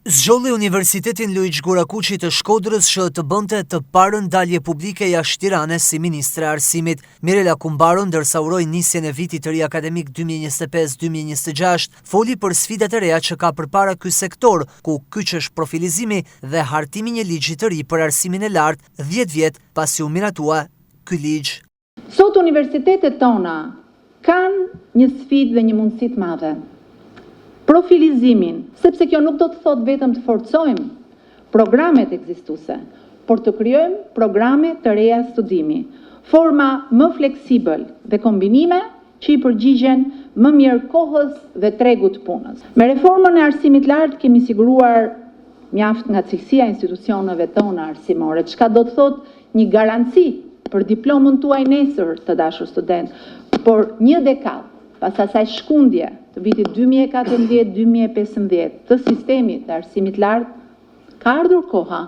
Zgjolli Universitetin Luiç Gurakuçi të Shkodrës që të bënte të parën dalje publike jashtë Tiranës si ministre e arsimit. Mirela Kumbaro, ndërsa uroi nisjen e vitit të ri akademik 2025-2026, foli për sfidat e reja që ka përpara ky sektor, ku kyç është profilizimi dhe hartimi një ligji të ri për arsimin e lartë 10 vjet pasi u miratua ky ligj. Sot universitetet tona kanë një sfidë dhe një mundësi të madhe. Profilizimin, sepse kjo nuk do të thotë vetëm të forcojmë programet ekzistuese, por të krijojmë programe të reja studimi, forma më fleksibël dhe kombinime që i përgjigjen më mirë kohës dhe tregut punës. Me reformën e arsimit lartë kemi siguruar mjaft nga cilësia e institucioneve tona arsimore, çka do të thotë një garanci për diplomën tuaj nesër të dashur student, por një dekadë pas asaj shkundje të vitit 2014-2015 të sistemit të arsimit lartë, ka ardhur koha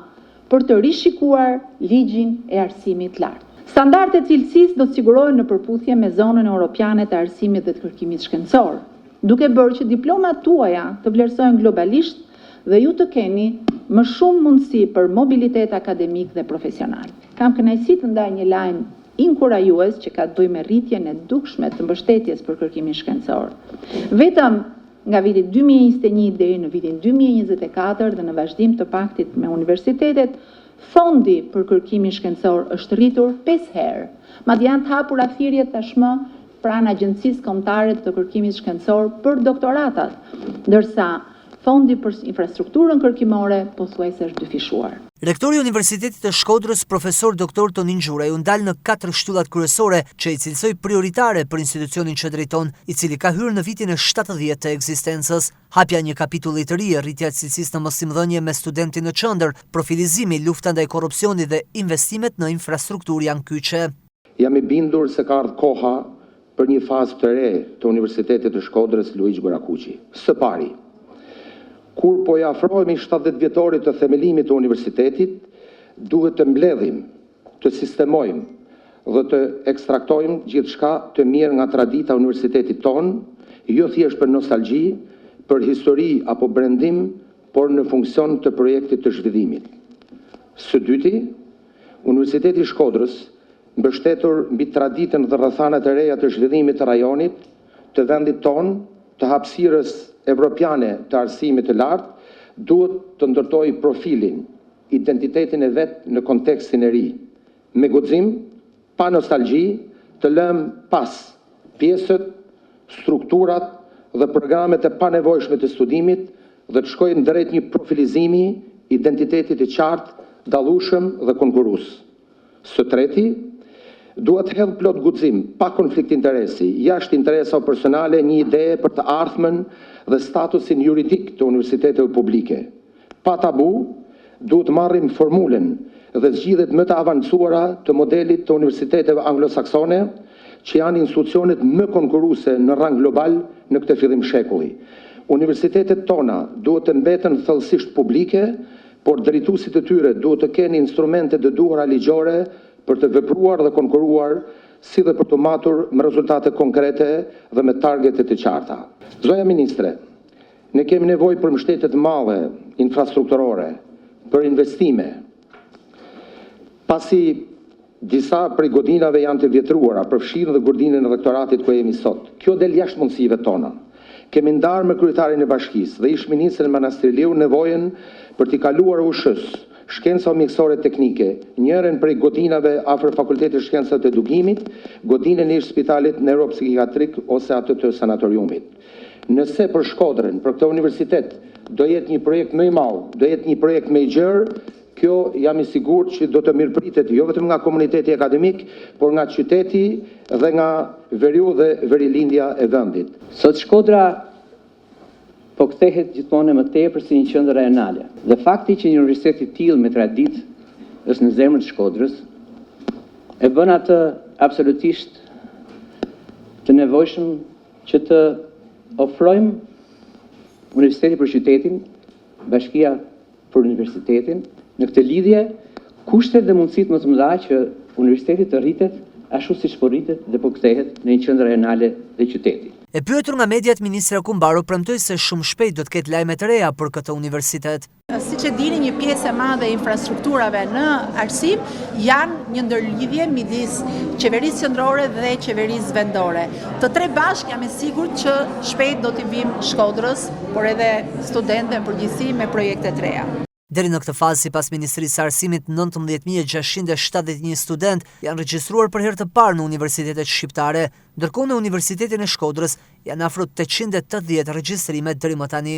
për të rishikuar ligjin e arsimit lartë. Standardet e cilësisë do të sigurohen në përputhje me zonën europiane të arsimit dhe të kërkimit shkencor, duke bërë që diplomat tuaja të vlerësohen globalisht dhe ju të keni më shumë mundësi për mobilitet akademik dhe profesional. Kam kënaqësi të ndaj një lajm inkurajues që ka të bëjë me rritjen e dukshme të mbështetjes për kërkimin shkencor. Vetëm nga viti 2021 deri në vitin 2024 dhe në vazhdim të paktit me universitetet, fondi për kërkimin shkencor është rritur 5 herë. Madje janë të hapura thirrje tashmë pranë Agjencisë Kombëtare të Kërkimit Shkencor për doktoratat, ndërsa fondi për infrastrukturën kërkimore pothuajse është dyfishuar. Rektori i Universitetit të Shkodrës, profesor Dr. Tonin Xhuraj, u ndal në 4 shtyllat kryesore që i cilësoi prioritare për institucionin që drejton, i cili ka hyrë në vitin e 70 të ekzistencës. Hapja një kapitulli të ri, rritja e cilësisë në mosimdhënie me studentin në qendër, profilizimi, lufta ndaj korrupsionit dhe investimet në infrastrukturë janë kyçe. Jam i bindur se ka ardhur koha për një fazë të re të Universitetit të Shkodrës Luiç Gurakuçi. Së pari, kur po i afrohemi 70 vjetorit të themelimit të universitetit, duhet të mbledhim, të sistemojmë dhe të ekstraktojmë gjithçka të mirë nga tradita e universitetit tonë, jo thjesht për nostalgji, për histori apo brendim, por në funksion të projektit të zhvillimit. Së dyti, Universiteti i Shkodrës, mbështetur mbi traditën dhe rrethanat e reja të zhvillimit të rajonit, të vendit tonë, të hapësirës evropiane të arsimit të lartë, duhet të ndërtojë profilin, identitetin e vet në kontekstin e ri, me guxim, pa nostalgji, të lëm pas pjesët, strukturat dhe programet e panevojshme të studimit dhe të shkojnë drejt një profilizimi, identitetit të qartë, dallueshëm dhe konkurrues. Së treti, duhet hedh plot guxim, pa konflikt interesi, jashtë interesave personale, një ide për të ardhmen dhe statusin juridik të universiteteve publike. Pa tabu, duhet marrim formulën dhe zgjidhjet më të avancuara të modelit të universiteteve anglosaksone, që janë institucionet më konkurruese në rang global në këtë fillim shekulli. Universitetet tona duhet të mbeten thellësisht publike, por drejtuesit e tyre duhet të kenë instrumentet e duhura ligjore për të vepruar dhe konkuruar, si dhe për të matur me rezultate konkrete dhe me targete të qarta. Zoja Ministre, ne kemi nevojë për mbështetje të madhe infrastrukturore, për investime. Pasi disa prej godinave janë të vjetruara, përfshirë dhe godinën e rektoratit ku jemi sot, kjo del jashtë mundësive tona. Kemi ndarë me kryetarin e bashkisë dhe ish ministrin Manastirliu nevojën për t'i kaluar ushës shkenca mjekësore teknike, njërin prej godinave afër Fakultetit Shkencave të Edukimit, godinën e spitalit neuropsikiatrik ose atë të sanatoriumit. Nëse për Shkodrën, për këtë universitet, do jetë një projekt më i madh, do jetë një projekt më i gjerë, kjo jam i sigurt që do të mirëpritet jo vetëm nga komuniteti akademik, por nga qyteti dhe nga veriu dhe verilindja e vendit. Sot Shkodra po kthehet gjithmonë më tepër si një qendër rajonale. Dhe fakti që një universitet i tillë me traditë është në zemrën e Shkodrës e bën atë absolutisht të nevojshëm që të ofrojmë universiteti për qytetin, bashkia për universitetin, në këtë lidhje kushtet dhe mundësitë më të mëdha që universiteti të rritet ashtu siç po rritet dhe po kthehet në një qendër rajonale dhe qyteti. E pyetur nga mediat, ministra Kumbaro premtoi se shumë shpejt do të ketë lajme të reja për këtë universitet. Siç e dini, një pjesë e madhe e infrastrukturave në arsim janë një ndërlidhje midis qeverisë qendrore dhe qeverisë vendore. Të tre bashkë jam e sigurt që shpejt do t'i vim Shkodrës, por edhe studentëve në përgjithësi me projekte të reja. Deri në këtë fazë, sipas Ministrisë së Arsimit, 19.671 student janë regjistruar për herë të parë në universitetet shqiptare, ndërkohë në Universitetin e Shkodrës janë afro 880 regjistrime deri më tani.